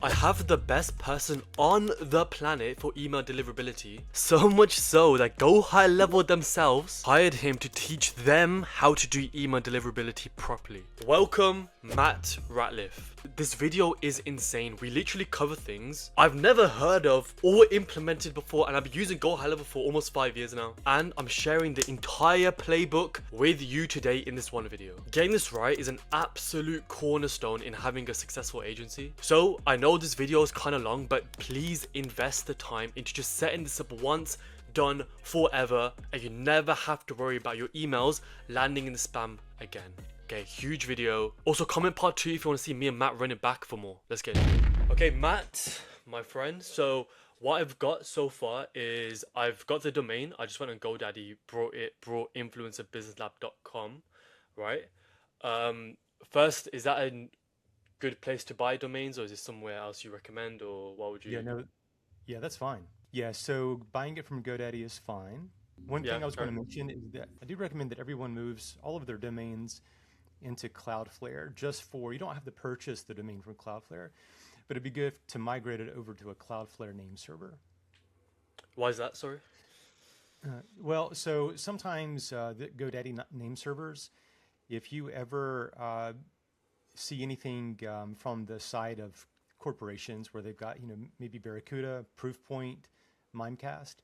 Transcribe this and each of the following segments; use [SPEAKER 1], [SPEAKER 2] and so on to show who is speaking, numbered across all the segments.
[SPEAKER 1] I have the best person on the planet for email deliverability, so much so that GoHighLevel themselves hired him to teach them how to do email deliverability properly. Welcome, Matt Ratliff. This video is insane. We literally cover things I've never heard of or implemented before, and I've been using GoHighLevel for almost 5 years now, and I'm sharing the entire playbook with you today in this one video. Getting this right is an absolute cornerstone in having a successful agency. So I know this video is kind of long, but please invest the time into just setting this up once, done, forever, and you never have to worry about your emails landing in the spam again. Okay, huge video. Also, comment part 2 if you want to see me and Matt run it back for more. Let's get it. Okay, Matt, my friend. So what I've got so far is I've got the domain. I just went on GoDaddy, brought influencerbusinesslab.com, right? First, is that a good place to buy domains, or is there somewhere else you recommend, or what would
[SPEAKER 2] Yeah,
[SPEAKER 1] you?
[SPEAKER 2] no, yeah, that's fine. Yeah, so buying it from GoDaddy is fine. One
[SPEAKER 1] Yeah,
[SPEAKER 2] thing I was going
[SPEAKER 1] fair.
[SPEAKER 2] to mention is that I do recommend that everyone moves all of their domains into Cloudflare just for, you don't have to purchase the domain from Cloudflare, but it'd be good to migrate it over to a Cloudflare name server.
[SPEAKER 1] Why is that? Sorry.
[SPEAKER 2] Well, so sometimes the GoDaddy name servers, if you ever see anything from the side of corporations where they've got, maybe Barracuda, Proofpoint, Mimecast,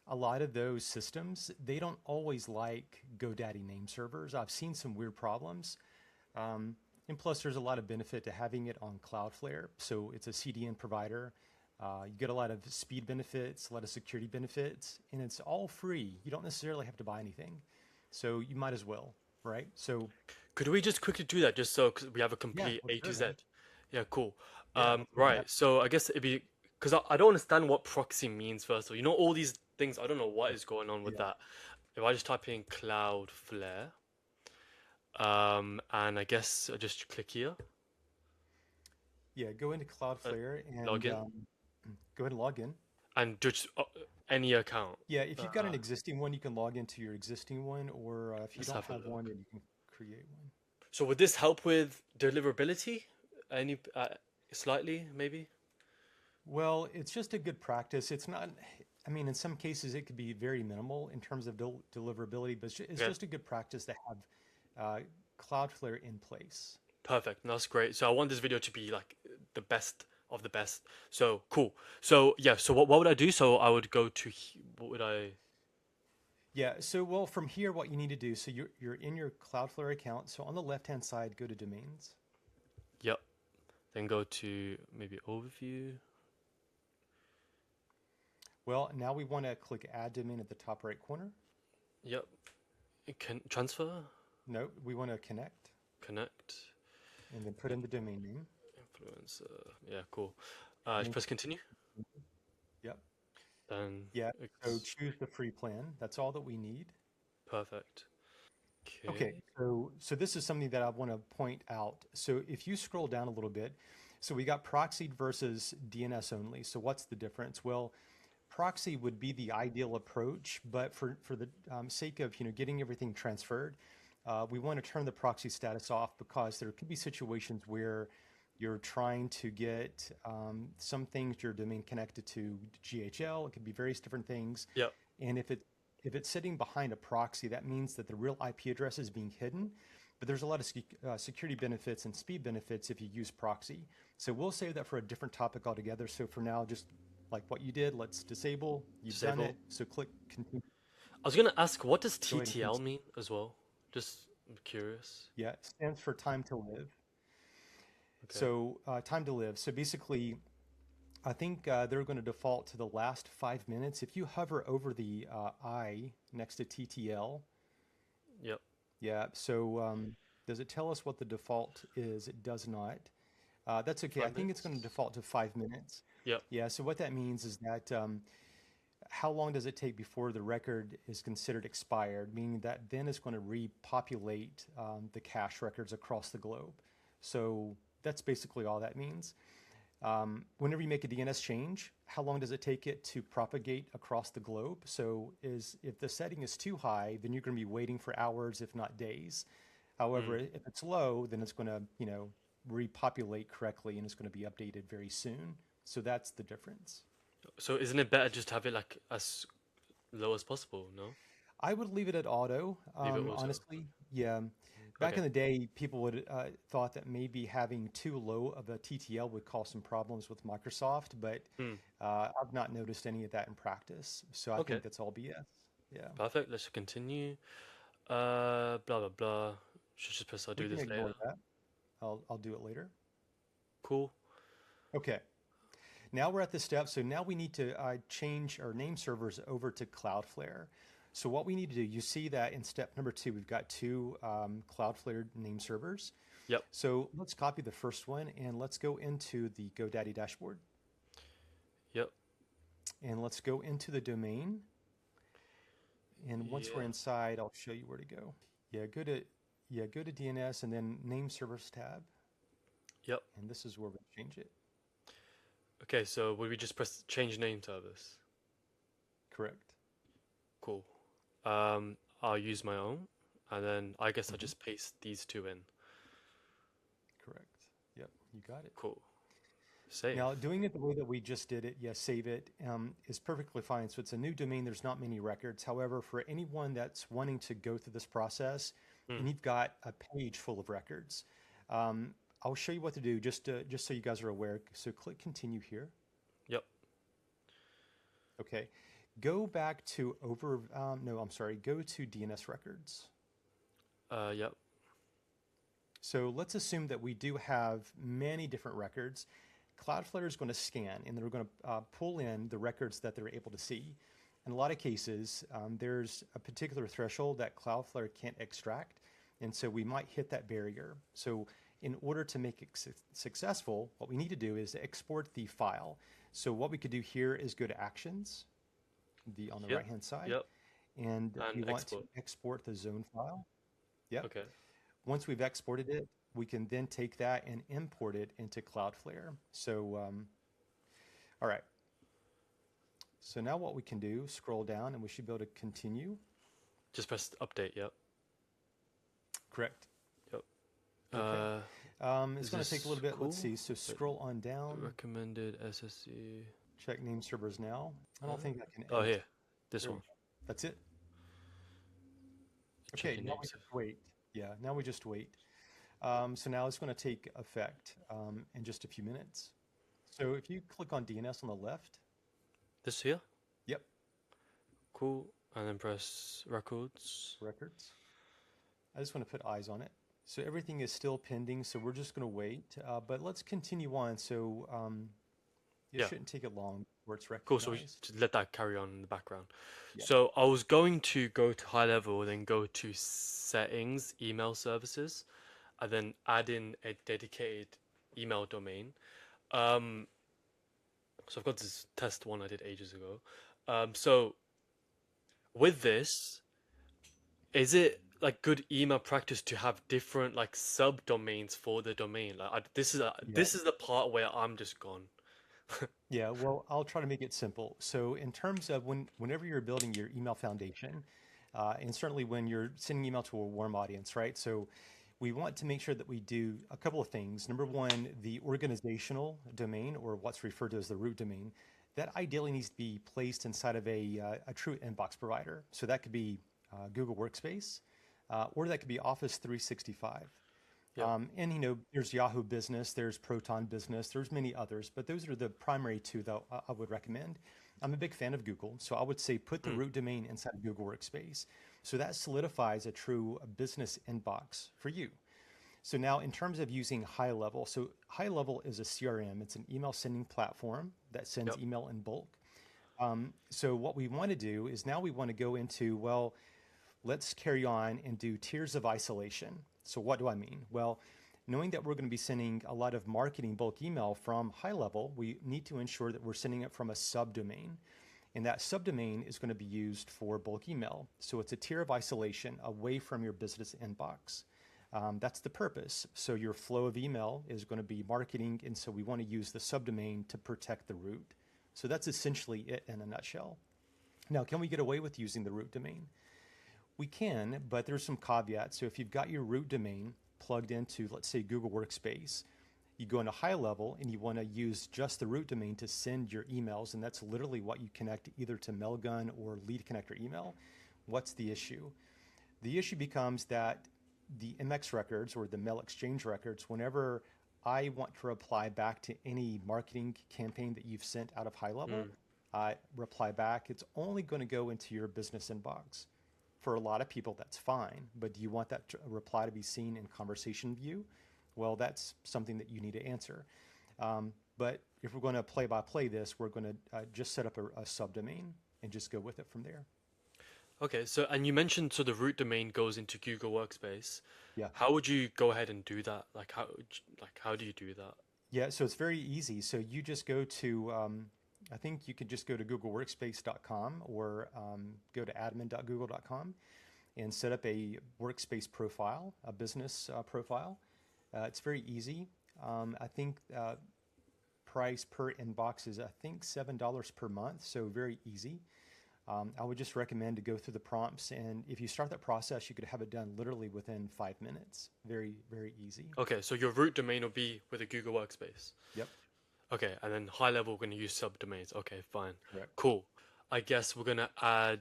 [SPEAKER 2] a lot of those systems, they don't always like GoDaddy name servers. I've seen some weird problems. And plus, there's a lot of benefit to having it on Cloudflare. So it's a CDN provider. You get a lot of speed benefits, a lot of security benefits, and it's all free. You don't necessarily have to buy anything. So you might as well, right? So
[SPEAKER 1] Could we just quickly do that just so 'cause we have a
[SPEAKER 2] yeah,
[SPEAKER 1] complete
[SPEAKER 2] for
[SPEAKER 1] A to
[SPEAKER 2] sure,
[SPEAKER 1] Z?
[SPEAKER 2] man.
[SPEAKER 1] Yeah, cool.
[SPEAKER 2] Yeah, absolutely.
[SPEAKER 1] Right. So I guess it'd be because I don't understand what proxy means first of all. You know all these things. I don't know what is going on with
[SPEAKER 2] Yeah.
[SPEAKER 1] that. If I just type in Cloudflare, and I guess I just click here,
[SPEAKER 2] Yeah, go into
[SPEAKER 1] uh,
[SPEAKER 2] Cloudflare and
[SPEAKER 1] login,
[SPEAKER 2] go ahead and log in.
[SPEAKER 1] and just any account.
[SPEAKER 2] Yeah, if you've got
[SPEAKER 1] Uh,
[SPEAKER 2] an existing one, you can log into your existing one, or if you
[SPEAKER 1] let's
[SPEAKER 2] don't
[SPEAKER 1] have a
[SPEAKER 2] have one,
[SPEAKER 1] look.
[SPEAKER 2] then you can create one.
[SPEAKER 1] So would this help with deliverability? Any slightly maybe?
[SPEAKER 2] Well, it's just a good practice. It's not, I mean, in some cases, it could be very minimal in terms of deliverability, but it's
[SPEAKER 1] Yeah.
[SPEAKER 2] just a good practice to have uh, Cloudflare in place.
[SPEAKER 1] Perfect. That's great. So I want this video to be like the best of the best. So cool. So yeah. So what would I do? So I would go to what would I?
[SPEAKER 2] Yeah, so well, from here, what you need to do, so you're in your Cloudflare account. So on the left-hand side, go to domains.
[SPEAKER 1] Yep. Then go to maybe overview.
[SPEAKER 2] Well, now we want to click add domain at the top right corner.
[SPEAKER 1] Yep. It can transfer,
[SPEAKER 2] No, we want to connect
[SPEAKER 1] connect,
[SPEAKER 2] and then put in the domain name.
[SPEAKER 1] influencer. Yeah. Cool.
[SPEAKER 2] And
[SPEAKER 1] Just
[SPEAKER 2] then,
[SPEAKER 1] press continue.
[SPEAKER 2] yep,
[SPEAKER 1] Then
[SPEAKER 2] yeah. So
[SPEAKER 1] it's
[SPEAKER 2] choose the free plan. That's all that we need.
[SPEAKER 1] perfect.
[SPEAKER 2] Okay,
[SPEAKER 1] Okay.
[SPEAKER 2] so this is something that I want to point out. So if you scroll down a little bit, so we got proxied versus DNS only. So what's the difference? Well, proxy would be the ideal approach, but for the sake of getting everything transferred, we want to turn the proxy status off because there could be situations where you're trying to get some things your domain connected to GHL. It could be various different things,
[SPEAKER 1] Yep.
[SPEAKER 2] and if it's sitting behind a proxy, that means that the real IP address is being hidden. But there's a lot of security benefits and speed benefits if you use proxy. So we'll save that for a different topic altogether. So for now, just like what you did, let's disable. You've done
[SPEAKER 1] Disable.
[SPEAKER 2] it. So click continue.
[SPEAKER 1] I was gonna ask, what does
[SPEAKER 2] Go ahead and
[SPEAKER 1] TTL
[SPEAKER 2] continue.
[SPEAKER 1] mean as well? Just I'm curious.
[SPEAKER 2] Yeah, it stands for time to live.
[SPEAKER 1] Okay.
[SPEAKER 2] So time to live. So basically, I think they're going to default to the last 5 minutes. If you hover over the I next to TTL,
[SPEAKER 1] Yep.
[SPEAKER 2] yeah. So does it tell us what the default is? It does not. That's okay. I
[SPEAKER 1] Five
[SPEAKER 2] think it's going to
[SPEAKER 1] minutes.
[SPEAKER 2] default to 5 minutes.
[SPEAKER 1] Yep.
[SPEAKER 2] Yeah. So what that means is that how long does it take before the record is considered expired? Meaning that then it's going to repopulate the cache records across the globe. So that's basically all that means. Whenever you make a DNS change, how long does it take it to propagate across the globe? So if the setting is too high, then you're going to be waiting for hours, if not days. However,
[SPEAKER 1] Mm.
[SPEAKER 2] if it's low, then it's going to, repopulate correctly and it's going to be updated very soon. So that's the difference.
[SPEAKER 1] So isn't it better just to have it like as low as possible? No,
[SPEAKER 2] I would leave it at auto,
[SPEAKER 1] leave it also.
[SPEAKER 2] honestly. Yeah. Back
[SPEAKER 1] Okay.
[SPEAKER 2] in the day, people would thought that maybe having too low of a TTL would cause some problems with Microsoft, but
[SPEAKER 1] Hmm.
[SPEAKER 2] I've not noticed any of that in practice. So I
[SPEAKER 1] Okay.
[SPEAKER 2] think that's all BS. Yeah.
[SPEAKER 1] Perfect. Let's continue. Blah blah blah. Should just press I'll
[SPEAKER 2] We
[SPEAKER 1] do
[SPEAKER 2] can
[SPEAKER 1] this later.
[SPEAKER 2] ignore that. I'll do it later.
[SPEAKER 1] Cool.
[SPEAKER 2] Okay. Now we're at the step. So now we need to change our name servers over to Cloudflare. So what we need to do, you see that in step number 2, we've got two Cloudflare name servers.
[SPEAKER 1] Yep.
[SPEAKER 2] So let's copy the first one and let's go into the GoDaddy dashboard
[SPEAKER 1] Yep.
[SPEAKER 2] and let's go into the domain. And once we're
[SPEAKER 1] Yeah.
[SPEAKER 2] inside, I'll show you where to go. Go to DNS and then name servers tab.
[SPEAKER 1] Yep.
[SPEAKER 2] And this is where we change it.
[SPEAKER 1] Okay. So would we just press change name service?
[SPEAKER 2] Correct.
[SPEAKER 1] Cool. I'll use my own, and then I guess I'll
[SPEAKER 2] Hmm.
[SPEAKER 1] just paste these two in.
[SPEAKER 2] Correct. Yep, you got it.
[SPEAKER 1] Cool. Save.
[SPEAKER 2] Now, doing it the way that we just did it, yes, save it, is perfectly fine. So it's a new domain. There's not many records. However, for anyone that's wanting to go through this process,
[SPEAKER 1] Hmm.
[SPEAKER 2] and you've got a page full of records, I'll show you what to do just so you guys are aware. So click continue here.
[SPEAKER 1] Yep.
[SPEAKER 2] Okay. Go back to no, I'm sorry. Go to DNS records.
[SPEAKER 1] Yep.
[SPEAKER 2] So let's assume that we do have many different records. Cloudflare is going to scan and they're going to pull in the records that they're able to see. In a lot of cases, there's a particular threshold that Cloudflare can't extract, and so we might hit that barrier. So in order to make it successful, what we need to do is export the file. So what we could do here is go to Actions, on the
[SPEAKER 1] Yep.
[SPEAKER 2] right-hand side,
[SPEAKER 1] Yep.
[SPEAKER 2] and we
[SPEAKER 1] And
[SPEAKER 2] want to
[SPEAKER 1] export.
[SPEAKER 2] export the zone file. Yep.
[SPEAKER 1] Okay.
[SPEAKER 2] Once we've exported it, we can then take that and import it into Cloudflare. So, all right. So now what we can do, scroll down and we should be able to continue.
[SPEAKER 1] Just press update. Yep.
[SPEAKER 2] Correct.
[SPEAKER 1] Yep.
[SPEAKER 2] Okay. It's
[SPEAKER 1] Is
[SPEAKER 2] going to take a little
[SPEAKER 1] this
[SPEAKER 2] bit. Let's
[SPEAKER 1] cool?
[SPEAKER 2] see. So scroll on down,
[SPEAKER 1] Recommended SSE.
[SPEAKER 2] check name servers now. I don't think I can
[SPEAKER 1] Oh,
[SPEAKER 2] edit.
[SPEAKER 1] here. This
[SPEAKER 2] There we
[SPEAKER 1] one.
[SPEAKER 2] go. That's it.
[SPEAKER 1] Check
[SPEAKER 2] Okay,
[SPEAKER 1] your
[SPEAKER 2] now
[SPEAKER 1] name
[SPEAKER 2] we
[SPEAKER 1] server.
[SPEAKER 2] just wait. Yeah, now we just wait. So now it's going to take effect in just a few minutes. So if you click on DNS on the left,
[SPEAKER 1] This here.
[SPEAKER 2] yep,
[SPEAKER 1] Cool. And then press records.
[SPEAKER 2] records. I just want to put eyes on it. So everything is still pending, so we're just going to wait. But let's continue on. So it
[SPEAKER 1] Yeah.
[SPEAKER 2] shouldn't take it long before it's
[SPEAKER 1] Cool. So we
[SPEAKER 2] recognized.
[SPEAKER 1] just let that carry on in the background.
[SPEAKER 2] Yeah.
[SPEAKER 1] So I was going to go to high level, then go to settings, email services, and then add in a dedicated email domain. So I've got this test one I did ages ago. So with this, is it like good email practice to have different like subdomains for the domain? Like this is
[SPEAKER 2] Yeah.
[SPEAKER 1] this is the part where I'm just gone.
[SPEAKER 2] Yeah, well, I'll try to make it simple. So in terms of whenever you're building your email foundation, and certainly when you're sending email to a warm audience, right? So we want to make sure that we do a couple of things. Number one, the organizational domain, or what's referred to as the root domain, that ideally needs to be placed inside of a true inbox provider. So that could be Google Workspace, or that could be Office 365.
[SPEAKER 1] Yeah.
[SPEAKER 2] And there's Yahoo Business, there's Proton Business, there's many others, but those are the primary two that I would recommend. I'm a big fan of Google, so I would say put the root domain inside of Google Workspace. So that solidifies a true business inbox for you. So now in terms of using Highlevel, so Highlevel is a CRM, it's an email sending platform that sends
[SPEAKER 1] Yep.
[SPEAKER 2] email in bulk. So what we want to do is now we want to go into, well, let's carry on and do tiers of isolation. So what do I mean? Well, knowing that we're going to be sending a lot of marketing bulk email from Highlevel, we need to ensure that we're sending it from a subdomain. And that subdomain is going to be used for bulk email. So it's a tier of isolation away from your business inbox. That's the purpose. So your flow of email is going to be marketing, and so we want to use the subdomain to protect the root. So that's essentially it in a nutshell. Now, can we get away with using the root domain? We can, but there's some caveats. So if you've got your root domain plugged into, let's say, Google Workspace, You go into Highlevel and you want to use just the root domain to send your emails, and that's literally what you connect either to Mailgun or Lead Connector email. What's the issue? The issue becomes that the MX records or the mail exchange records, whenever I want to reply back to any marketing campaign that you've sent out of Highlevel, I reply back, it's only going to go into your business inbox. For a lot of people, that's fine, but do you want that reply to be seen in conversation view? Well, that's something that you need to answer. But if we're going to play by play this, we're going to just set up a subdomain and just go with it from there.
[SPEAKER 1] Okay, so and you mentioned so the root domain goes into Google Workspace.
[SPEAKER 2] Yeah.
[SPEAKER 1] How would you go ahead and do that? Like how do you do that?
[SPEAKER 2] Yeah, so it's very easy. So you just go to, I think you could just go to googleworkspace.com or go to admin.google.com and set up a workspace profile, a business profile. It's very easy. I think price per inbox is, I think, $7 per month, so very easy. I would just recommend to go through the prompts, and if you start that process, you could have it done literally within 5 minutes. Very, very easy.
[SPEAKER 1] Okay, so your root domain will be with a Google Workspace.
[SPEAKER 2] Yep,
[SPEAKER 1] Okay, and then high level we're gonna use subdomains. Okay, fine.
[SPEAKER 2] correct.
[SPEAKER 1] Cool. I guess we're gonna add.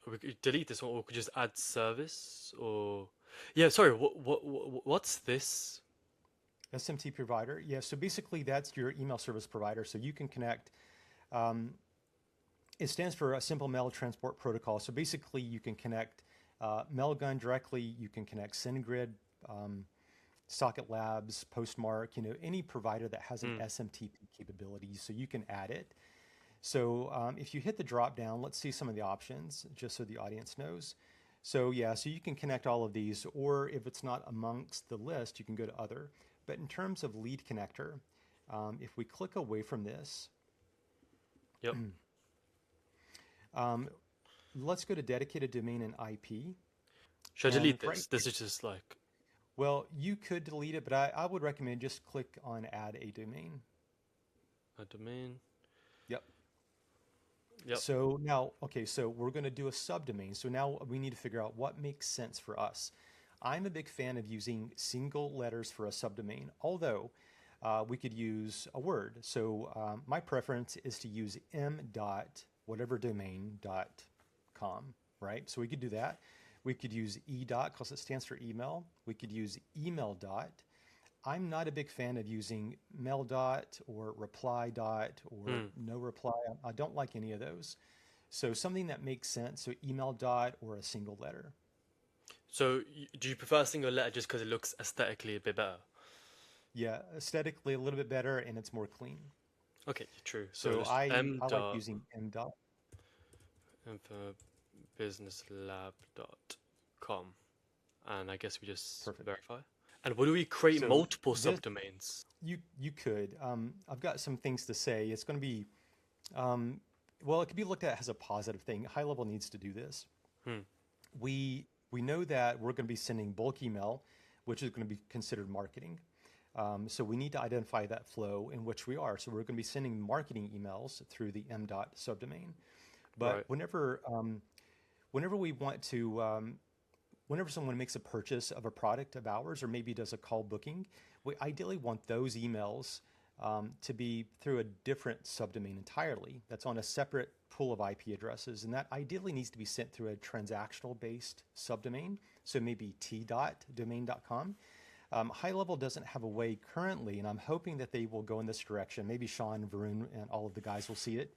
[SPEAKER 1] We could delete this one, or we could just add service, or yeah. Sorry, what's this?
[SPEAKER 2] SMT provider. Yeah, so basically that's your email service provider. So you can connect, um, it stands for a simple mail transport protocol. So basically you can connect Mailgun directly, you can connect SendGrid, Socket Labs, Postmark, any provider that has an SMTP capability, so you can add it. So if you hit the drop down, let's see some of the options, just so the audience knows. So yeah, so you can connect all of these, or if it's not amongst the list, you can go to other. But in terms of lead connector, if we click away from this,
[SPEAKER 1] Yep.
[SPEAKER 2] let's go to dedicated domain and IP.
[SPEAKER 1] Should I
[SPEAKER 2] And
[SPEAKER 1] delete
[SPEAKER 2] right,
[SPEAKER 1] this? This is just like
[SPEAKER 2] well, you could delete it, but I would recommend just click on add a domain.
[SPEAKER 1] a domain.
[SPEAKER 2] Yep.
[SPEAKER 1] Yep.
[SPEAKER 2] So now, okay, so we're going to do a subdomain. So now we need to figure out what makes sense for us. I'm a big fan of using single letters for a subdomain, although we could use a word. So my preference is to use m dot whatever domain dot com, right? So we could do that. We could use e dot because it stands for email. We could use email dot. I'm not a big fan of using mail dot or reply dot or no reply. I don't like any of those. So something that makes sense. So email dot or a single letter.
[SPEAKER 1] So do you prefer a single letter just because it looks aesthetically a bit better?
[SPEAKER 2] Yeah, aesthetically a little bit better and it's more clean.
[SPEAKER 1] Okay, true. So
[SPEAKER 2] So
[SPEAKER 1] just
[SPEAKER 2] I like using m dot.
[SPEAKER 1] infobusinesslab.com, and I guess we just
[SPEAKER 2] Perfect.
[SPEAKER 1] verify. And would we create
[SPEAKER 2] So
[SPEAKER 1] multiple
[SPEAKER 2] this
[SPEAKER 1] subdomains?
[SPEAKER 2] you could. I've got some things to say. It's going to be well, it could be looked at as a positive thing. Highlevel needs to do this.
[SPEAKER 1] Hmm.
[SPEAKER 2] We know that we're going to be sending bulk email, which is going to be considered marketing. So we need to identify that flow in which we are. So we're going to be sending marketing emails through the m dot subdomain. But
[SPEAKER 1] Right.
[SPEAKER 2] whenever we want to, whenever someone makes a purchase of a product of ours, or maybe does a call booking, we ideally want those emails to be through a different subdomain entirely. That's on a separate pool of IP addresses, and that ideally needs to be sent through a transactional-based subdomain. So maybe t.domain.com. Highlevel doesn't have a way currently, and I'm hoping that they will go in this direction. Maybe Sean, Varun, and all of the guys will see it.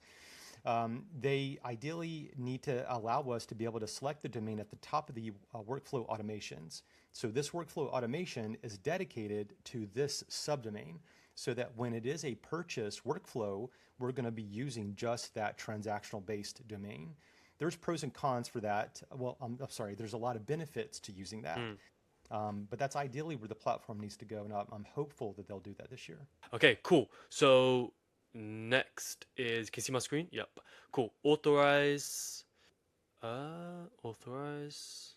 [SPEAKER 2] They ideally need to allow us to be able to select the domain at the top of the workflow automations. So this workflow automation is dedicated to this subdomain so that when it is a purchase workflow, we're going to be using just that transactional based domain. There's pros and cons for that. Well, I'm sorry, there's a lot of benefits to using that. But that's ideally where the platform needs to go, and I'm hopeful that they'll do that this year.
[SPEAKER 1] Okay, cool. So next is, can you see my screen? Yep. Cool. Authorize. Authorize.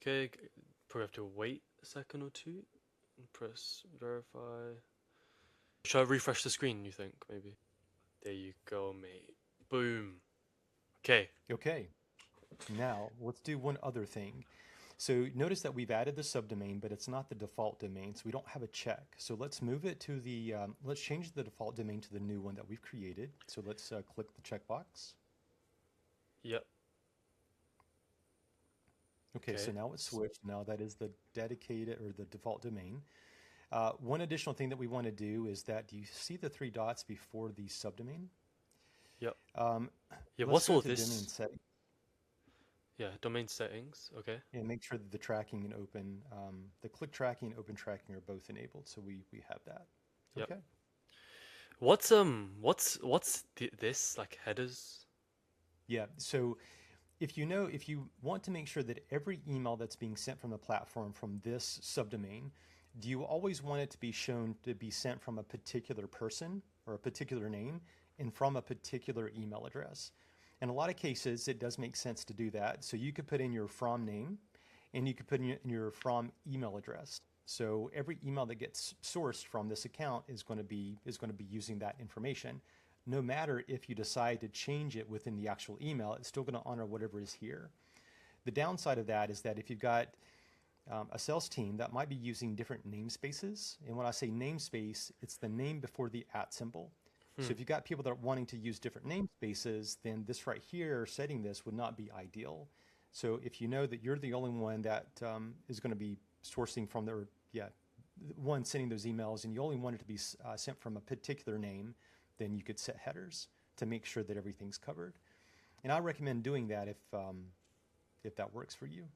[SPEAKER 1] Okay, probably have to wait a second or two. Press verify. Should I refresh the screen, you think, maybe? There you go, mate. Boom. Okay.
[SPEAKER 2] Okay. Now, let's do one other thing. So notice that we've added the subdomain, but it's not the default domain, so we don't have a check. So let's move it to the, let's change the default domain to the new one that we've created. So let's click the checkbox.
[SPEAKER 1] Yep.
[SPEAKER 2] Okay, so
[SPEAKER 1] Okay.
[SPEAKER 2] now it's switched. Now that is the dedicated or the default domain. One additional thing that we want to do is that, do you see the three dots before the subdomain?
[SPEAKER 1] Yep.
[SPEAKER 2] Um,
[SPEAKER 1] Yeah.
[SPEAKER 2] let's
[SPEAKER 1] What's
[SPEAKER 2] go
[SPEAKER 1] all
[SPEAKER 2] to domain
[SPEAKER 1] this?
[SPEAKER 2] settings
[SPEAKER 1] Yeah. Domain settings. Okay.
[SPEAKER 2] and make sure that the tracking and open, the click tracking and open tracking are both enabled. So we have that.
[SPEAKER 1] Yep.
[SPEAKER 2] Okay.
[SPEAKER 1] This like headers?
[SPEAKER 2] Yeah. So if if you want to make sure that every email that's being sent from the platform from this subdomain, do you always want it to be shown to be sent from a particular person or a particular name and from a particular email address? In a lot of cases, it does make sense to do that. So you could put in your from name and you could put in your from email address. So every email that gets sourced from this account is going to be using that information. No matter if you decide to change it within the actual email, it's still going to honor whatever is here. The downside of that is that if you've got a sales team that might be using different namespaces, and when I say namespace, it's the name before the @ symbol. So
[SPEAKER 1] Hmm.
[SPEAKER 2] if you've got people that are wanting to use different namespaces, then this right here, setting this would not be ideal. So if you know that you're the only one that is going to be sourcing from the, yeah, one sending those emails, and you only want it to be sent from a particular name, then you could set headers to make sure that everything's covered. And I recommend doing that if that works for you.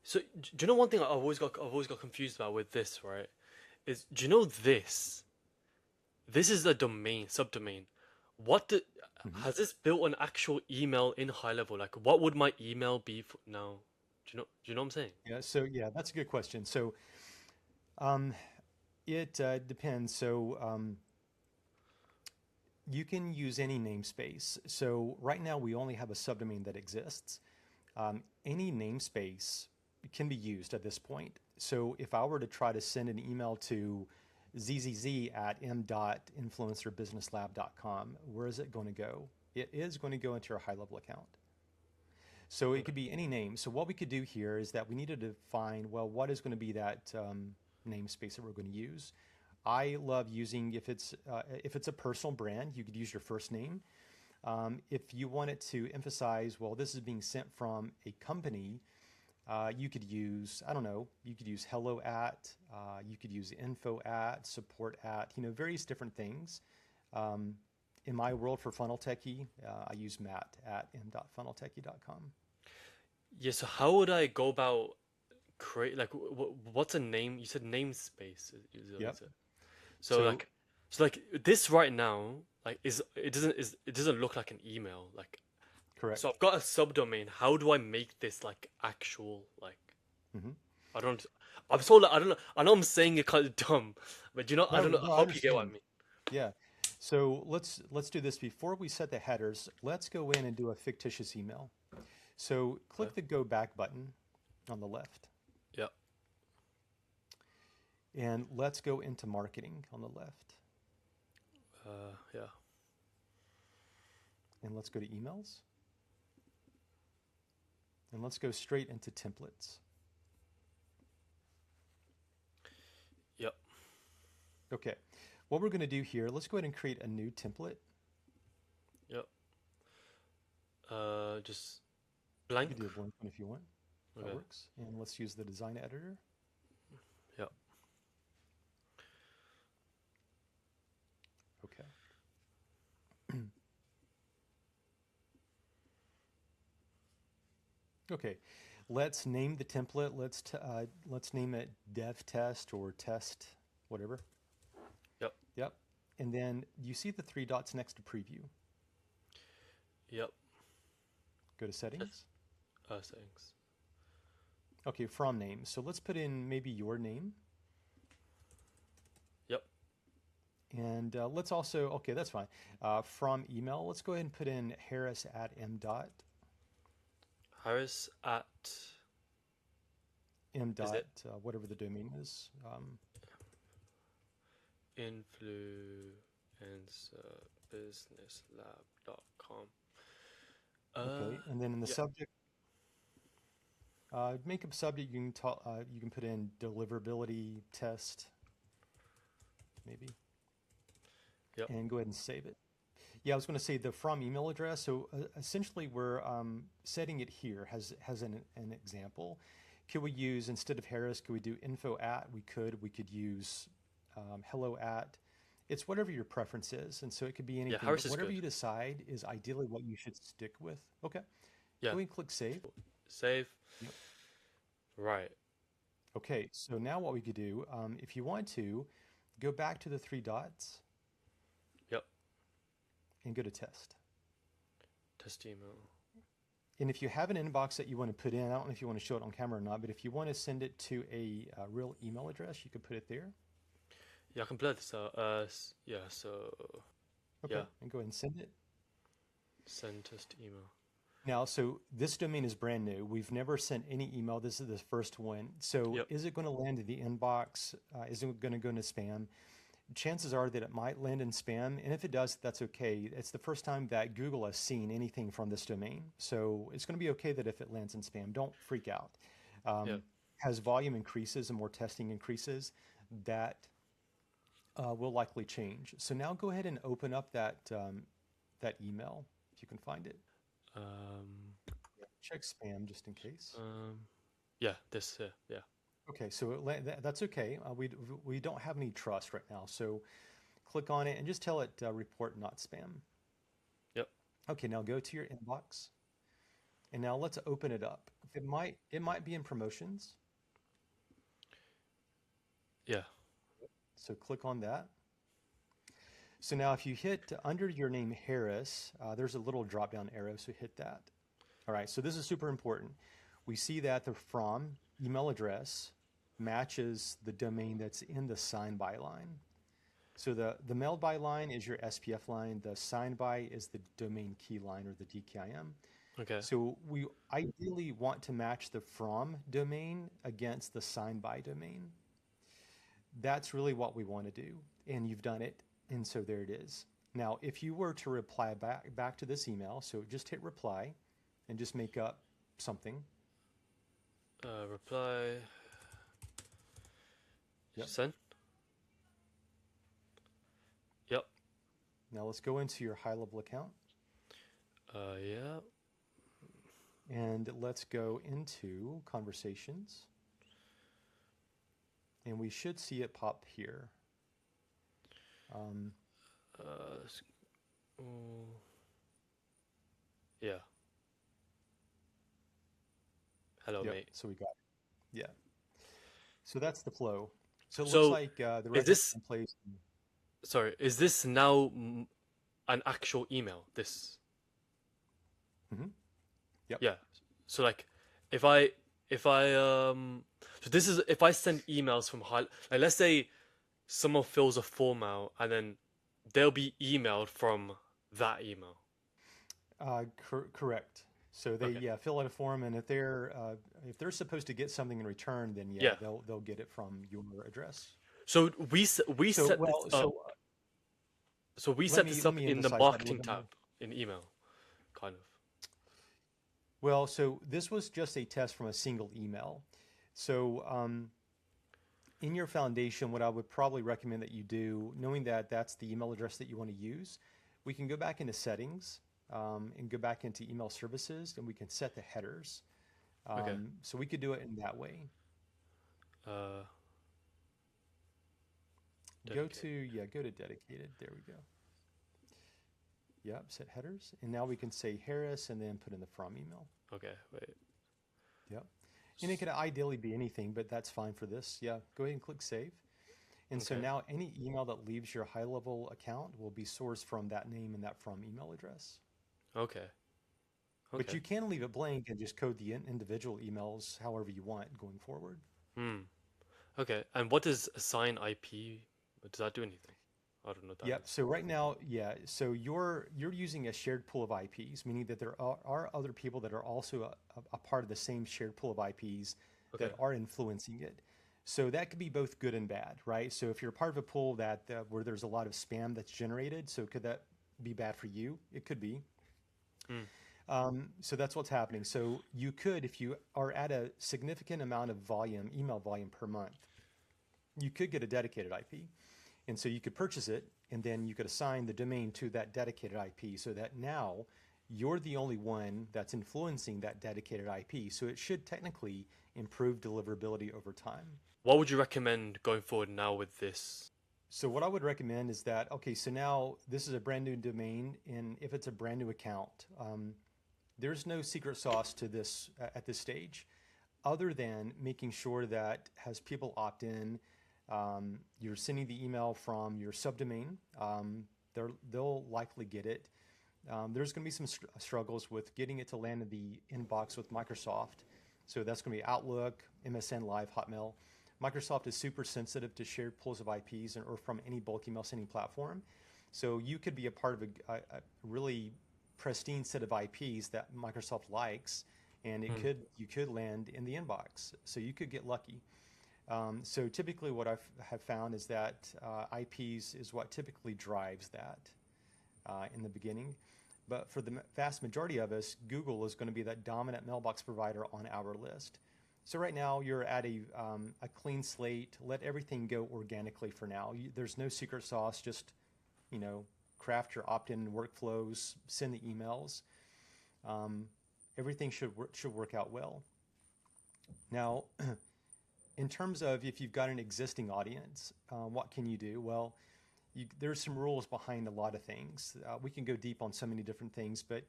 [SPEAKER 1] So do you know one thing I've always got confused about with this, right? Is do you know this? This is a domain, subdomain. What the,
[SPEAKER 2] Mhm.
[SPEAKER 1] has this built an actual email in high level? Like, what would my email be for now? Do you know what I'm saying?
[SPEAKER 2] Yeah, so yeah, that's a good question. So um, it depends. So you can use any namespace. So right now we only have a subdomain that exists. Any namespace can be used at this point. So if I were to try to send an email to zzz@m.influencerbusinesslab.com, where is it going to go? It is going to go into your Highlevel account. So it
[SPEAKER 1] Okay.
[SPEAKER 2] could be any name. So what we could do here is that we need to define, well, what is going to be that namespace that we're going to use. I love using, if it's a personal brand, you could use your first name. If you wanted to emphasize, well, this is being sent from a company, you could use, I don't know, you could use hello at, you could use info at, support at, various different things. Um, in my world for Funnel Techie, I use Matt at m.funneltechie.com.
[SPEAKER 1] Yeah. So how would I go about create like what's a name? You said namespace.
[SPEAKER 2] Yep.
[SPEAKER 1] Is it? So
[SPEAKER 2] So,
[SPEAKER 1] like this right now like it doesn't look like an email like. So
[SPEAKER 2] correct.
[SPEAKER 1] I've got a subdomain. How do I make this like actual like?
[SPEAKER 2] Hmm.
[SPEAKER 1] I don't. I'm so like, I don't know. I know I'm saying it kind of dumb, but you know I
[SPEAKER 2] No,
[SPEAKER 1] don't know.
[SPEAKER 2] no,
[SPEAKER 1] I
[SPEAKER 2] I
[SPEAKER 1] hope you get what I
[SPEAKER 2] understand.
[SPEAKER 1] mean.
[SPEAKER 2] Yeah. So let's do this before we set the headers. Let's go in and do a fictitious email. So
[SPEAKER 1] Okay.
[SPEAKER 2] click the Go Back button on the left,
[SPEAKER 1] Yeah.
[SPEAKER 2] and let's go into marketing on the left,
[SPEAKER 1] Yeah.
[SPEAKER 2] and let's go to emails, and let's go straight into templates.
[SPEAKER 1] Yep.
[SPEAKER 2] Okay. What we're going to do here, let's go ahead and create a new template.
[SPEAKER 1] Yep. Just
[SPEAKER 2] You
[SPEAKER 1] blank.
[SPEAKER 2] could do a blank one if you want. That
[SPEAKER 1] Okay.
[SPEAKER 2] works. And let's use the design editor.
[SPEAKER 1] Yep.
[SPEAKER 2] Okay. Okay. Let's name the template. Let's name it dev test or test, whatever.
[SPEAKER 1] Yep.
[SPEAKER 2] Yep. And then you see the three dots next to preview.
[SPEAKER 1] Yep.
[SPEAKER 2] Go to
[SPEAKER 1] Just
[SPEAKER 2] settings.
[SPEAKER 1] settings.
[SPEAKER 2] Okay, from name. So let's put in maybe your name.
[SPEAKER 1] Yep.
[SPEAKER 2] And let's also, okay, that's fine. From email, let's go ahead and put in Harris at
[SPEAKER 1] Harris at
[SPEAKER 2] m
[SPEAKER 1] is
[SPEAKER 2] dot
[SPEAKER 1] it
[SPEAKER 2] whatever the domain is.
[SPEAKER 1] influencerbusinesslab.com.
[SPEAKER 2] Okay, and then in the
[SPEAKER 1] Yeah.
[SPEAKER 2] subject, Make a subject. You can put in deliverability test, maybe,
[SPEAKER 1] Yep.
[SPEAKER 2] and go ahead and save it. Yeah, I was going to say the from email address. So essentially, we're setting it here has an example. Could we use, instead of Harris, could we do info at? We could. We could use hello at. It's whatever your preference is, and so it could be
[SPEAKER 1] Yeah,
[SPEAKER 2] anything.
[SPEAKER 1] Harris
[SPEAKER 2] But
[SPEAKER 1] is
[SPEAKER 2] whatever
[SPEAKER 1] good.
[SPEAKER 2] you decide is ideally what you should stick with. Okay.
[SPEAKER 1] Yeah.
[SPEAKER 2] Go ahead and click save.
[SPEAKER 1] Save.
[SPEAKER 2] Yep.
[SPEAKER 1] Right.
[SPEAKER 2] Okay. So now what we could do, if you want to, go back to the three dots
[SPEAKER 1] Yep.
[SPEAKER 2] and go to test.
[SPEAKER 1] Test email.
[SPEAKER 2] And if you have an inbox that you want to put in, I don't know if you want to show it on camera or not, but if you want to send it to a real email address, you could put it there.
[SPEAKER 1] Yeah, I can blur this out. Yeah, so
[SPEAKER 2] Okay.
[SPEAKER 1] yeah,
[SPEAKER 2] And go ahead and send it.
[SPEAKER 1] send test email.
[SPEAKER 2] Now, so this domain is brand new. We've never sent any email. This is the first one. So
[SPEAKER 1] Yep.
[SPEAKER 2] is it going to land in the inbox? Is it going to go into spam? Chances are that it might land in spam. And if it does, that's okay. It's the first time that Google has seen anything from this domain. So it's going to be okay that if it lands in spam, don't freak out.
[SPEAKER 1] Yep.
[SPEAKER 2] As volume increases and more testing increases, that will likely change. So now go ahead and open up that email if you can find it.
[SPEAKER 1] Um,
[SPEAKER 2] Check spam just in case.
[SPEAKER 1] yeah, this here. Yeah.
[SPEAKER 2] Okay, so that's okay. We don't have any trust right now, so click on it and just tell it report not spam.
[SPEAKER 1] Yep.
[SPEAKER 2] Okay, now go to your inbox, and now let's open it up. It might be in promotions,
[SPEAKER 1] Yeah.
[SPEAKER 2] so click on that. So now if you hit under your name Harris, there's a little drop down arrow, so hit that. All right, so this is super important. We see that the from email address matches the domain that's in the sign by line. So the mailed by line is your SPF line. The sign by is the domain key line or the DKIM.
[SPEAKER 1] Okay.
[SPEAKER 2] So we ideally want to match the from domain against the sign by domain. That's really what we want to do. And you've done it. And so there it is. Now, if you were to reply back to this email, so just hit reply and just make up something.
[SPEAKER 1] Reply.
[SPEAKER 2] Yep.
[SPEAKER 1] Send. Yep.
[SPEAKER 2] Now let's go into your Highlevel account
[SPEAKER 1] Yeah.
[SPEAKER 2] and let's go into conversations. And we should see it pop here.
[SPEAKER 1] s- oh, yeah. Hello,
[SPEAKER 2] Yep,
[SPEAKER 1] mate.
[SPEAKER 2] so we got it. Yeah. So that's the flow. So it
[SPEAKER 1] So,
[SPEAKER 2] looks like the
[SPEAKER 1] is
[SPEAKER 2] rest
[SPEAKER 1] this,
[SPEAKER 2] in place.
[SPEAKER 1] sorry, is this now an actual email? This,
[SPEAKER 2] Mhm. Yep.
[SPEAKER 1] yeah. So like, if I, so this is if I send emails from like let's say someone fills a form out and then they'll be emailed from that email.
[SPEAKER 2] Correct. So they
[SPEAKER 1] Okay.
[SPEAKER 2] fill out a form, and if they're supposed to get something in return, then
[SPEAKER 1] Yeah.
[SPEAKER 2] they'll get it from your address.
[SPEAKER 1] So we
[SPEAKER 2] So
[SPEAKER 1] set this
[SPEAKER 2] well,
[SPEAKER 1] up.
[SPEAKER 2] so
[SPEAKER 1] So we
[SPEAKER 2] let
[SPEAKER 1] set
[SPEAKER 2] me
[SPEAKER 1] this
[SPEAKER 2] let
[SPEAKER 1] up
[SPEAKER 2] me
[SPEAKER 1] in the
[SPEAKER 2] emphasize that a little
[SPEAKER 1] marketing
[SPEAKER 2] bit more.
[SPEAKER 1] tab in email, kind of.
[SPEAKER 2] Well, so this was just a test from a single email. So in your foundation, what I would probably recommend that you do, knowing that that's the email address that you want to use, we can go back into settings and go back into email services, and we can set the headers.
[SPEAKER 1] Okay.
[SPEAKER 2] So we could do it in that way.
[SPEAKER 1] Uh,
[SPEAKER 2] Go
[SPEAKER 1] dedicate.
[SPEAKER 2] to dedicated. There we go. Yep, set headers. And now we can say Harris and then put in the from email.
[SPEAKER 1] Okay, wait.
[SPEAKER 2] Yep. And it could ideally be anything, but that's fine for this. Yeah, go ahead and click save. And so
[SPEAKER 1] Okay.
[SPEAKER 2] now any email that leaves your Highlevel account will be sourced from that name and that from email address.
[SPEAKER 1] Okay.
[SPEAKER 2] But
[SPEAKER 1] Okay.
[SPEAKER 2] you can leave it blank and just code the individual emails however you want going forward.
[SPEAKER 1] Hmm. Okay. And what does assign IP? Does that do anything? I don't know what that
[SPEAKER 2] Yep.
[SPEAKER 1] is.
[SPEAKER 2] So right now, yeah. So you're using a shared pool of IPs, meaning that there are other people that are also a part of the same shared pool of IPs
[SPEAKER 1] Okay.
[SPEAKER 2] that are influencing it. So that could be both good and bad, right? So if you're part of a pool that where there's a lot of spam that's generated, so could that be bad for you? It could be.
[SPEAKER 1] Hmm.
[SPEAKER 2] So that's what's happening. So you could, if you are at a significant amount of volume, email volume per month, you could get a dedicated IP. And so you could purchase it, and then you could assign the domain to that dedicated IP so that now you're the only one that's influencing that dedicated IP. So it should technically improve deliverability over time.
[SPEAKER 1] What would you recommend going forward now with this?
[SPEAKER 2] So what I would recommend is that, okay, so now this is a brand new domain, and if it's a brand new account, there's no secret sauce to this at this stage, other than making sure that as people opt in, you're sending the email from your subdomain. They'll likely get it. There's going to be some struggles with getting it to land in the inbox with Microsoft. So that's going to be Outlook, MSN Live, Hotmail. Microsoft is super sensitive to shared pools of IPs or from any bulk email sending platform. So you could be a part of a really pristine set of IPs that Microsoft likes, and you could land in the inbox. So you could get lucky. So typically what have found is that IPs is what typically drives that in the beginning. But for the vast majority of us, Google is going to be that dominant mailbox provider on our list. So right now you're at a clean slate. Let everything go organically for now. There's no secret sauce. Just, craft your opt-in workflows, send the emails. Everything should work out well. Now, in terms of if you've got an existing audience, what can you do? Well, there's some rules behind a lot of things. We can go deep on so many different things, but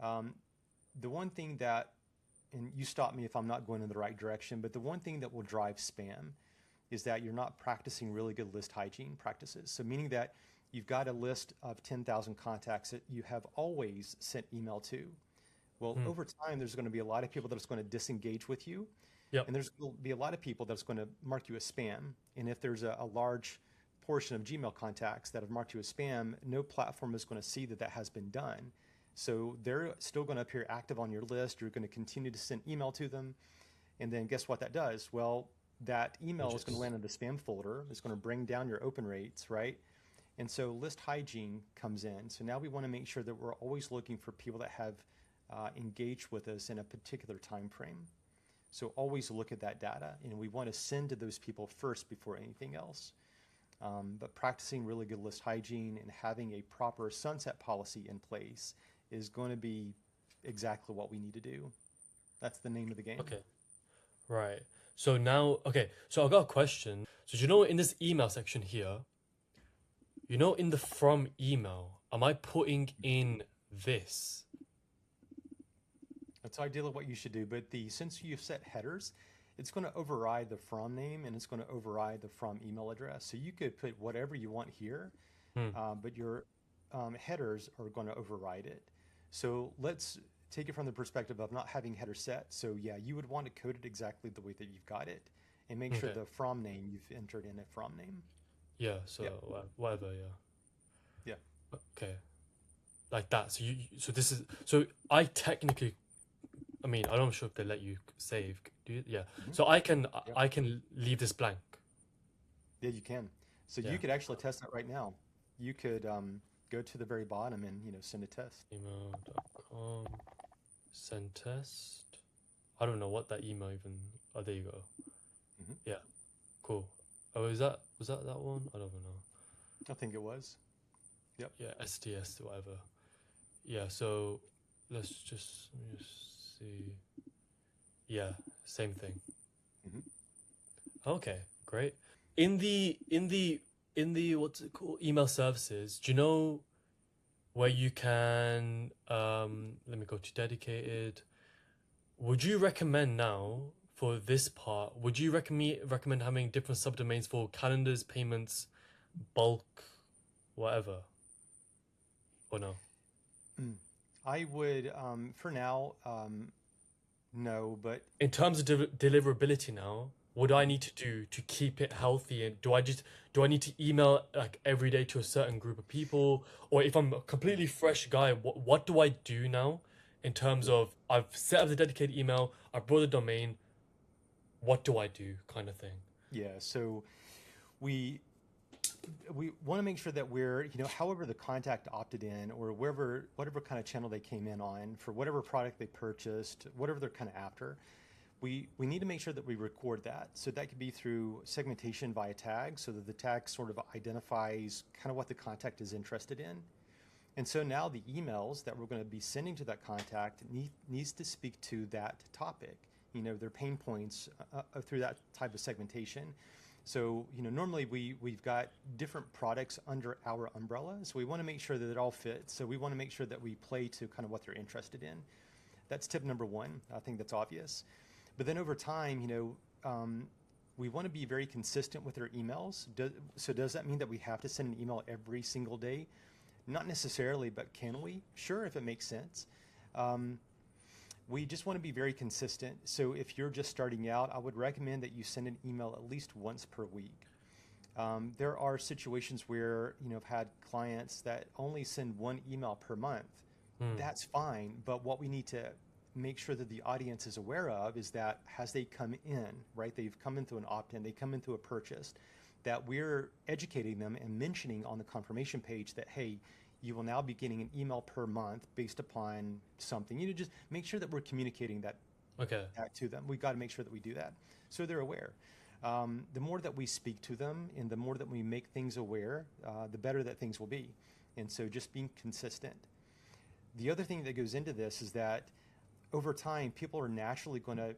[SPEAKER 2] the one thing that, and you stop me if I'm not going in the right direction, but the one thing that will drive spam is that you're not practicing really good list hygiene practices. So meaning that you've got a list of 10,000 contacts that you have always sent email to. Well, over time, there's going to be a lot of people that's going to disengage with you.
[SPEAKER 1] Yep.
[SPEAKER 2] And there's going to be a lot of people that's going to mark you as spam. And if there's a large portion of Gmail contacts that have marked you as spam, no platform is going to see that has been done. So they're still going to appear active on your list. You're going to continue to send email to them. And then guess what that does? Well, that email is going to land in the spam folder. It's going to bring down your open rates, right? And so list hygiene comes in. So now we want to make sure that we're always looking for people that have engaged with us in a particular time frame. So always look at that data, and we want to send to those people first before anything else. But practicing really good list hygiene and having a proper sunset policy in place is going to be exactly what we need to do. That's the name of the game.
[SPEAKER 1] Okay. Right. So now, okay, so I've got a question. So do you know in this email section here, in the from email, am I putting in this?
[SPEAKER 2] That's ideally what you should do. But since you've set headers, it's going to override the from name and it's going to override the from email address. So you could put whatever you want here, but your headers are going to override it. So let's take it from the perspective of not having header set. So yeah, you would want to code it exactly the way that you've got it and make sure the from name you've entered in a from name.
[SPEAKER 1] Yeah, so whatever, yeah.
[SPEAKER 2] Yeah.
[SPEAKER 1] Okay. Like that. So I technically, I mean, I'm not sure if they let you save. Do you? Yeah. So I can leave this blank.
[SPEAKER 2] Yeah, you can. So you could actually test that right now. You could go to the very bottom and send a test.
[SPEAKER 1] Email.com send test. I don't know what that email even. Oh, there you go. Yeah. Cool. Oh, was that one? I don't know.
[SPEAKER 2] I think it was. Yep.
[SPEAKER 1] Yeah, STS whatever. Yeah. So let's just see. Yeah, same thing. Okay, great. In the what's it called? Email services. Do you know where you can let me go to dedicated. Would you recommend now for this part, would you recommend having different subdomains for calendars, payments, bulk, whatever? Or no?
[SPEAKER 2] I would for now no, but
[SPEAKER 1] In terms of deliverability now, what do I need to do to keep it healthy? And do I need to email like every day to a certain group of people? Or if I'm a completely fresh guy, what do I do now in terms of I've set up the dedicated email, I brought the domain, what do I do kind of thing?
[SPEAKER 2] yeah, so we we want to make sure that we're, however the contact opted in or whatever kind of channel they came in on for whatever product they purchased, whatever they're kind of after, we need to make sure that we record that. So that could be through segmentation via tags, so that the tag sort of identifies kind of what the contact is interested in. And so now the emails that we're going to be sending to that contact needs to speak to that topic, their pain points through that type of segmentation. So, normally we've got different products under our umbrella. So we want to make sure that it all fits. So we want to make sure that we play to kind of what they're interested in. That's tip number one. I think that's obvious. But then over time, we want to be very consistent with our emails. So does that mean that we have to send an email every single day? Not necessarily, but can we? Sure, if it makes sense. We just want to be very consistent. So if you're just starting out, I would recommend that you send an email at least once per week. There are situations where, I've had clients that only send one email per month. That's fine. But what we need to make sure that the audience is aware of is that as they come in, right, they've come into an opt-in, they come into a purchase, that we're educating them and mentioning on the confirmation page that, hey, you will now be getting an email per month based upon something. Just make sure that we're communicating that to them. We've got to make sure that we do that so they're aware. The more that we speak to them and the more that we make things aware, the better that things will be. And so just being consistent. The other thing that goes into this is that over time, people are naturally going to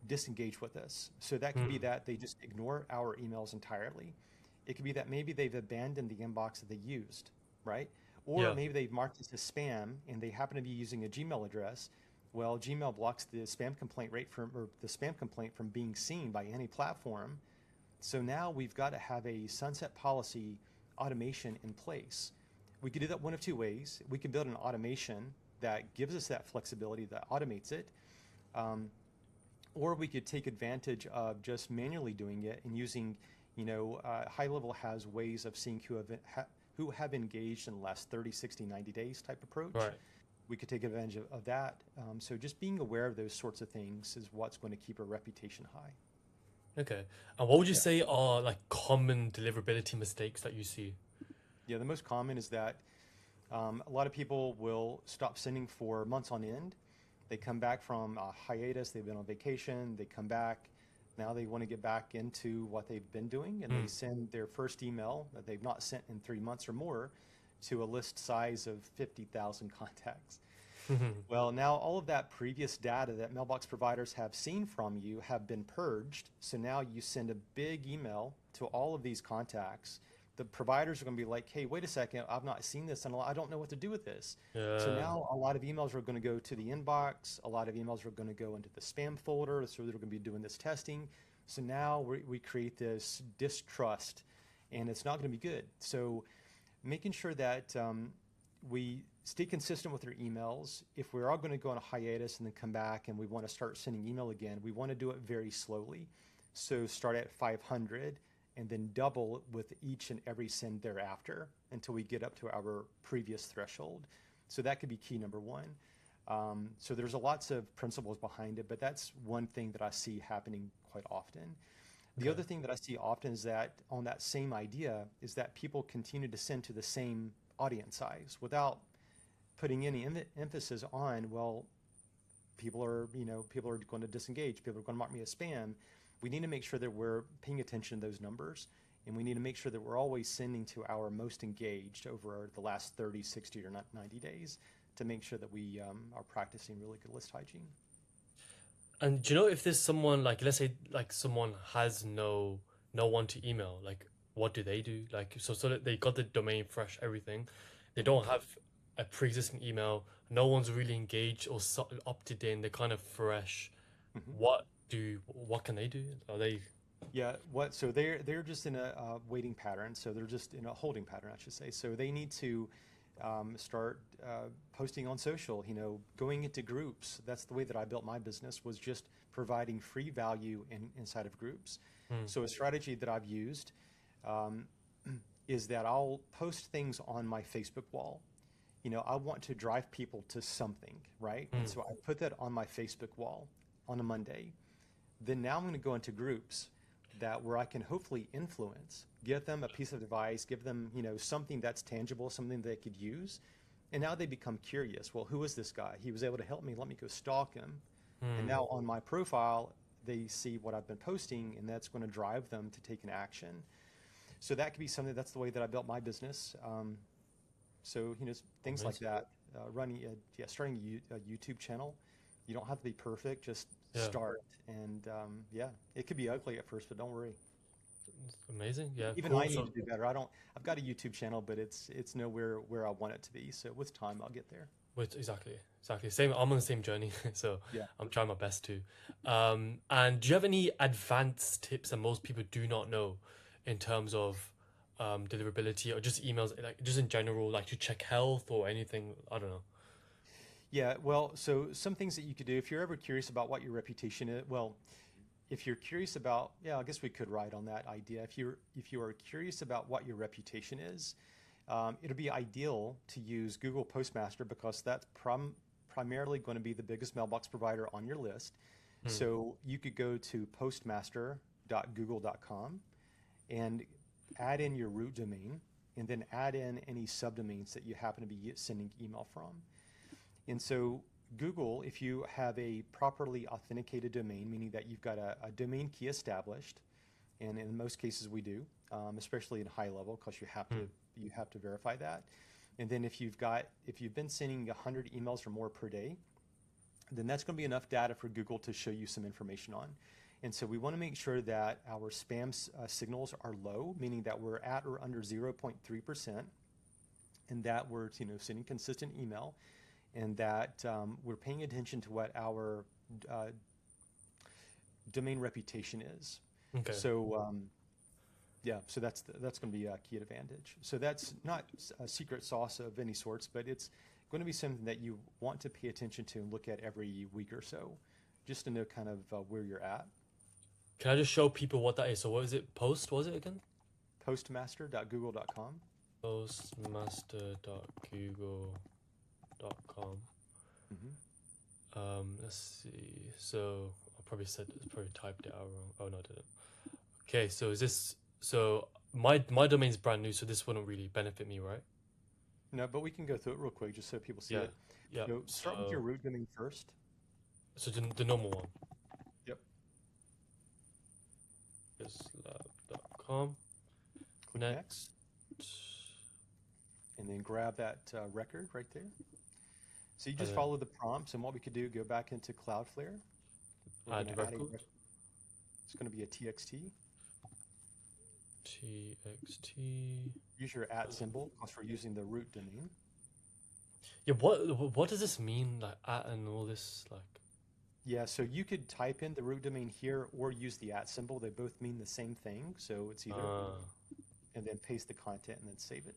[SPEAKER 2] disengage with us. So that could be that they just ignore our emails entirely. It could be that maybe they've abandoned the inbox that they used, right? Or maybe they've marked it as spam and they happen to be using a Gmail address. Well, Gmail blocks the spam complaint from being seen by any platform. So now we've got to have a sunset policy automation in place. We could do that one of two ways. We could build an automation that gives us that flexibility, that automates it. Or we could take advantage of just manually doing it and using, Highlevel has ways of seeing who have engaged in the last 30, 60, 90 days type approach.
[SPEAKER 1] Right.
[SPEAKER 2] We could take advantage of that. So just being aware of those sorts of things is what's going to keep our reputation high.
[SPEAKER 1] Okay. And what would you say are like common deliverability mistakes that you see?
[SPEAKER 2] Yeah, the most common is that a lot of people will stop sending for months on end. They come back from a hiatus, they've been on vacation, they come back, now they want to get back into what they've been doing, and they send their first email that they've not sent in 3 months or more to a list size of 50,000 contacts. Well, now all of that previous data that mailbox providers have seen from you have been purged. So now you send a big email to all of these contacts. The providers are going to be like, hey, wait a second, I've not seen this and I don't know what to do with this. So now a lot of emails are going to go to the inbox. A lot of emails are going to go into the spam folder. So they're going to be doing this testing. So now we create this distrust and it's not going to be good. So making sure that we stay consistent with our emails. If we're all going to go on a hiatus and then come back and we want to start sending email again, we want to do it very slowly. So start at 500 and then double with each and every send thereafter until we get up to our previous threshold. So that could be key number one. So there's lots of principles behind it, but that's one thing that I see happening quite often. The other thing that I see often is that on that same idea is that people continue to send to the same audience size without putting any emphasis on, well, people are going to disengage. People are going to mark me as spam. We need to make sure that we're paying attention to those numbers, and we need to make sure that we're always sending to our most engaged over the last 30, 60, or 90 days to make sure that we are practicing really good list hygiene.
[SPEAKER 1] And do you know if there's someone like, let's say like someone has no one to email, like what do they do? Like so that they got the domain fresh, everything, they don't have a pre-existing email, no one's really engaged or opted in, they're kind of fresh. What can they do? Are they?
[SPEAKER 2] Yeah, so they're just in a waiting pattern. So they're just in a holding pattern, I should say. So they need to start posting on social, going into groups. That's the way that I built my business, was just providing free value inside of groups. So a strategy that I've used is that I'll post things on my Facebook wall. I want to drive people to something, right? And so I put that on my Facebook wall on a Monday. Then now I'm going to go into groups. that where I can hopefully influence, give them a piece of advice, give them, something that's tangible, something they could use. And now they become curious. Well, who is this guy? He was able to help me. Let me go stalk him. And now on my profile, they see what I've been posting, and that's going to drive them to take an action. So that could be something. That's the way that I built my business. So things like that. Starting a YouTube channel. You don't have to be perfect. Just start. And it could be ugly at first, but don't worry.
[SPEAKER 1] Amazing. Yeah.
[SPEAKER 2] Even
[SPEAKER 1] cool.
[SPEAKER 2] I need to do better. I've got a YouTube channel, but it's nowhere where I want it to be. So with time, I'll get there.
[SPEAKER 1] Exactly. Same. I'm on the same journey, so
[SPEAKER 2] Yeah.
[SPEAKER 1] I'm trying my best to. And do you have any advanced tips that most people do not know in terms of deliverability or just emails, like just in general, like to check health or anything? I don't know.
[SPEAKER 2] Yeah, well, so some things that you could do if you're ever curious about what your reputation is. Well, if you're curious about, I guess we could ride on that idea. If you are curious about what your reputation is, it'll be ideal to use Google Postmaster because that's primarily going to be the biggest mailbox provider on your list. So you could go to postmaster.google.com and add in your root domain, and then add in any subdomains that you happen to be sending email from. And so Google, if you have a properly authenticated domain, meaning that you've got a domain key established, and in most cases we do, especially in Highlevel, because you have to verify that. And then if you've been sending 100 emails or more per day, then that's going to be enough data for Google to show you some information on. And so we want to make sure that our spam signals are low, meaning that we're at or under 0.3%, and that we're sending consistent email, and that we're paying attention to what our domain reputation is.
[SPEAKER 1] Okay.
[SPEAKER 2] So so that's going to be a key advantage. So that's not a secret sauce of any sorts, but it's going to be something that you want to pay attention to and look at every week or so, just to know kind of where you're at.
[SPEAKER 1] Can I just show people what that is? So what is it? Was it again?
[SPEAKER 2] Postmaster.google.com.
[SPEAKER 1] Postmaster.google.com. Let's see. So I probably typed it out wrong. Oh no, I didn't. Okay, so is this my domain's brand new, so this wouldn't really benefit me, right?
[SPEAKER 2] No, but we can go through it real quick just so people see it.
[SPEAKER 1] Yeah.
[SPEAKER 2] So start with your root domain first.
[SPEAKER 1] So the normal one.
[SPEAKER 2] Yep.
[SPEAKER 1] Islab.com. Next.
[SPEAKER 2] And then grab that record right there. So you just follow the prompts, and what we could do, go back into Cloudflare.
[SPEAKER 1] Add record.
[SPEAKER 2] It's going to be a TXT.
[SPEAKER 1] TXT.
[SPEAKER 2] Use your @ symbol because we're using the root domain.
[SPEAKER 1] Yeah, what does this mean, like @ and all this, like?
[SPEAKER 2] Yeah, so you could type in the root domain here or use the @ symbol. They both mean the same thing, so it's either. And then paste the content and then save it.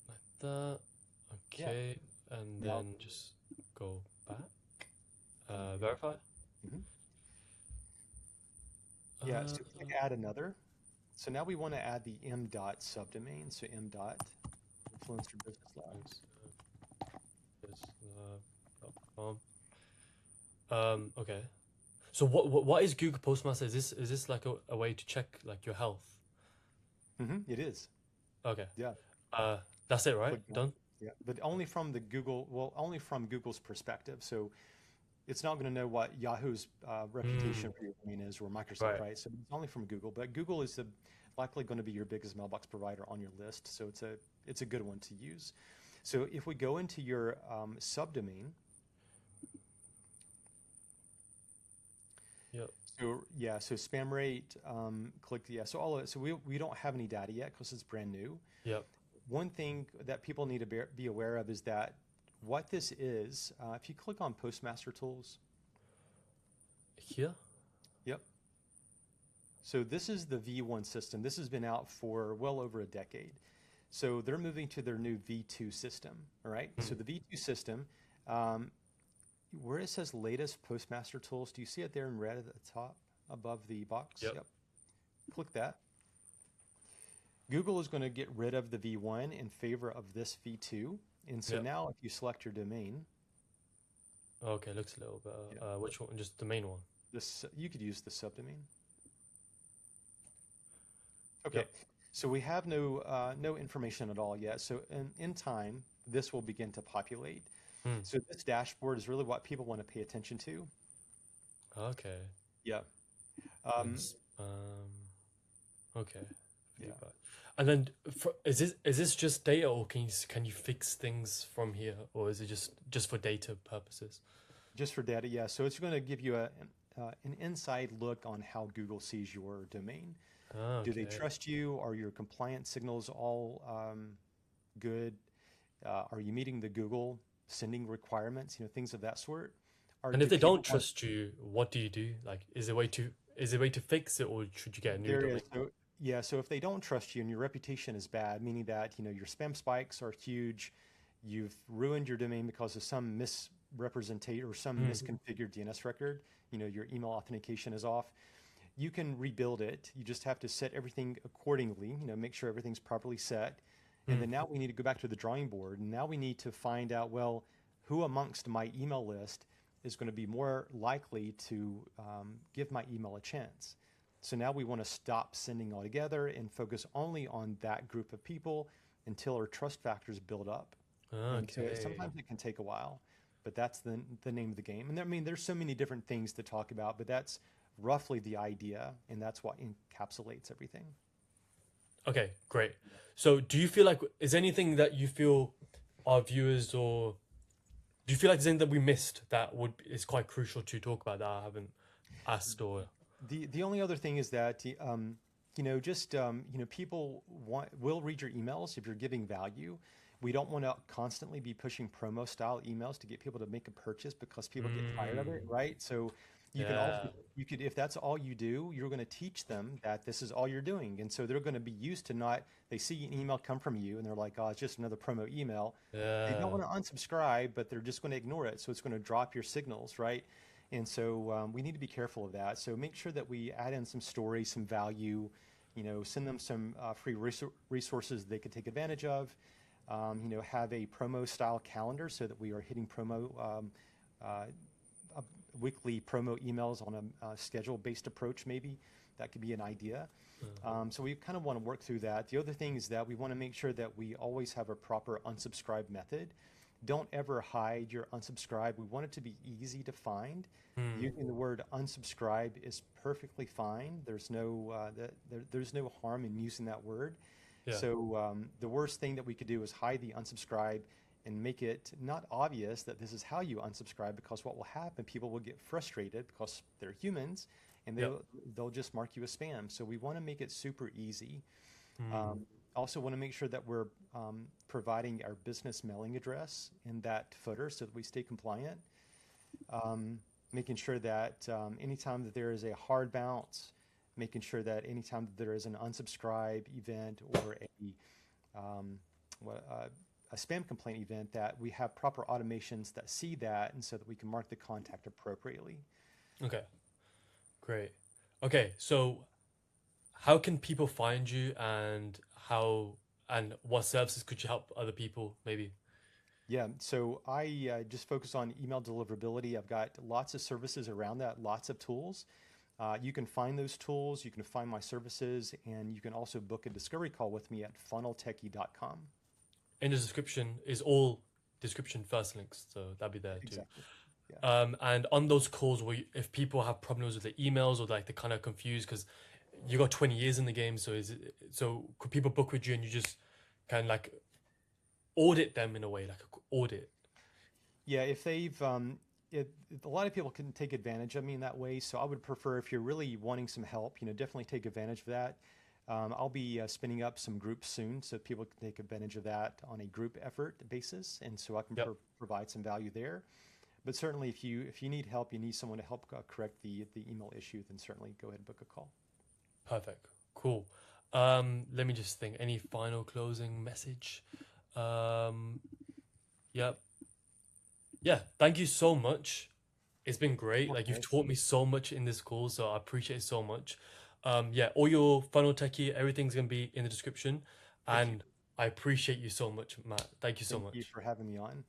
[SPEAKER 1] Like that. Okay, and then just go back. Verify.
[SPEAKER 2] Yeah, so click add another. So now we want to add the m. subdomain. So m. Influencer Business Labs.
[SPEAKER 1] Businesslab.com. Okay. So what is Google Postmaster? Is this like a way to check like your health?
[SPEAKER 2] It is.
[SPEAKER 1] Okay.
[SPEAKER 2] Yeah.
[SPEAKER 1] That's it, right? Done.
[SPEAKER 2] Yeah, but only from only from Google's perspective. So it's not going to know what Yahoo's reputation for your domain is, or Microsoft, right? So it's only from Google. But Google is likely going to be your biggest mailbox provider on your list, so it's a good one to use. So if we go into your subdomain.
[SPEAKER 1] Yep.
[SPEAKER 2] So spam rate, click so all of it. So we don't have any data yet because it's brand new.
[SPEAKER 1] Yep.
[SPEAKER 2] One thing that people need to be aware of is that what this is, if you click on Postmaster Tools.
[SPEAKER 1] Here?
[SPEAKER 2] Yep. So this is the V1 system. This has been out for well over a decade. So they're moving to their new V2 system, all right? So the V2 system, where it says latest Postmaster Tools, do you see it there in red at the top above the box?
[SPEAKER 1] Yep.
[SPEAKER 2] Click that. Google is going to get rid of the V1 in favor of this V2. And so now if you select your domain.
[SPEAKER 1] Okay, looks a little better. Which one? Just the main one?
[SPEAKER 2] This you could use the subdomain. Okay,
[SPEAKER 1] Yep.
[SPEAKER 2] so we have no information at all yet. So in time, this will begin to populate.
[SPEAKER 1] Hmm.
[SPEAKER 2] So this dashboard is really what people want to pay attention to.
[SPEAKER 1] Okay.
[SPEAKER 2] Yeah.
[SPEAKER 1] And
[SPEAKER 2] Um,
[SPEAKER 1] okay.
[SPEAKER 2] yeah.
[SPEAKER 1] Feedback. And then is this just data, or can you fix things from here, or is it just for data purposes?
[SPEAKER 2] Just for data, yeah. So it's going to give you an inside look on how Google sees your domain. Do they
[SPEAKER 1] Okay.
[SPEAKER 2] trust you? Are your compliance signals all good? Are you meeting the Google sending requirements? Things of that sort. Or
[SPEAKER 1] And if
[SPEAKER 2] do
[SPEAKER 1] they don't
[SPEAKER 2] people want?
[SPEAKER 1] trust you, what do you do? Like, is there a way to fix it, or should you get a new
[SPEAKER 2] There is.
[SPEAKER 1] domain?
[SPEAKER 2] So yeah. So if they don't trust you and your reputation is bad, meaning that your spam spikes are huge, you've ruined your domain because of some misrepresentation or some
[SPEAKER 1] Hmm.
[SPEAKER 2] misconfigured DNS record. Your email authentication is off. You can rebuild it. You just have to set everything accordingly, make sure everything's properly set. And
[SPEAKER 1] Hmm.
[SPEAKER 2] then now we need to go back to the drawing board. And now we need to find out, well, who amongst my email list is going to be more likely to give my email a chance. So now we want to stop sending altogether and focus only on that group of people until our trust factors build up. And so
[SPEAKER 1] Okay.
[SPEAKER 2] sometimes it can take a while, but that's the name of the game. And I mean, there's so many different things to talk about, but that's roughly the idea, and that's what encapsulates everything.
[SPEAKER 1] Okay, great. So, do you feel like is anything that you feel our viewers, or do you feel like there's anything that we missed that would is quite crucial to talk about that I haven't asked or?
[SPEAKER 2] The only other thing is that just people will read your emails if you're giving value. We don't want to constantly be pushing promo style emails to get people to make a purchase because people get tired of it,
[SPEAKER 1] Mm,
[SPEAKER 2] right? So you can also
[SPEAKER 1] yeah.
[SPEAKER 2] you could if that's all you do, you're going to teach them that this is all you're doing, and so they're going to be used to not. They see an email come from you and they're like, oh, it's just another promo email. They don't
[SPEAKER 1] Yeah.
[SPEAKER 2] want to unsubscribe, but they're just going to ignore it. So it's going to drop your signals, right? And so we need to be careful of that. So make sure that we add in some story, some value, send them some free resources they could take advantage of. Have a promo style calendar so that we are hitting uh, uh, weekly promo emails on a schedule based approach, maybe. That could be an idea. So we kind of want to work through that. The other thing is that we want to make sure that we always have a proper unsubscribe method. Don't ever hide your unsubscribe. We want it to be easy to find.
[SPEAKER 1] Hmm.
[SPEAKER 2] Using the word unsubscribe is perfectly fine. There's no harm in using that word.
[SPEAKER 1] Yeah.
[SPEAKER 2] So the worst thing that we could do is hide the unsubscribe and make it not obvious that this is how you unsubscribe, because what will happen, people will get frustrated because they're humans and
[SPEAKER 1] Yep.
[SPEAKER 2] they'll just mark you as spam. So we want to make it super easy.
[SPEAKER 1] Hmm.
[SPEAKER 2] Um, Also want to make sure that we're providing our business mailing address in that footer so that we stay compliant. Making sure that anytime that there is a hard bounce, making sure that anytime that there is an unsubscribe event or um, a spam complaint event, that we have proper automations that see that, and so that we can mark the contact appropriately.
[SPEAKER 1] Okay. Great. Okay. So, how can people find you, and what services could you help other people? Maybe.
[SPEAKER 2] Yeah, so I just focus on email deliverability. I've got lots of services around that, lots of tools. You can find those tools, you can find my services, and you can also book a discovery call with me at funneltechie.com.
[SPEAKER 1] In the description is all description first links, so that'll be there too.
[SPEAKER 2] Exactly. Yeah.
[SPEAKER 1] And on those calls, if people have problems with the emails, or like they're kind of confused because you got 20 years in the game, so could people book with you and you just kind of like audit them in a way, like a audit?
[SPEAKER 2] Yeah, if they've, a lot of people can take advantage of me in that way. So I would prefer, if you're really wanting some help, definitely take advantage of that. I'll be spinning up some groups soon so people can take advantage of that on a group effort basis. And so I can
[SPEAKER 1] Yep.
[SPEAKER 2] provide some value there. But certainly if you need help, you need someone to help correct the email issue, then certainly go ahead and book a call.
[SPEAKER 1] Perfect. Cool. Let me just think. Any final closing message? Um, yep. Yeah. Thank you so much. It's been great. Like you've
[SPEAKER 2] Okay.
[SPEAKER 1] taught me so much in this call, so I appreciate it so much. Yeah, all your funnel techie, everything's gonna be in the description,
[SPEAKER 2] Thank you.
[SPEAKER 1] and I appreciate you so much, Matt. Thank you so
[SPEAKER 2] Thank you
[SPEAKER 1] much.
[SPEAKER 2] for having me on.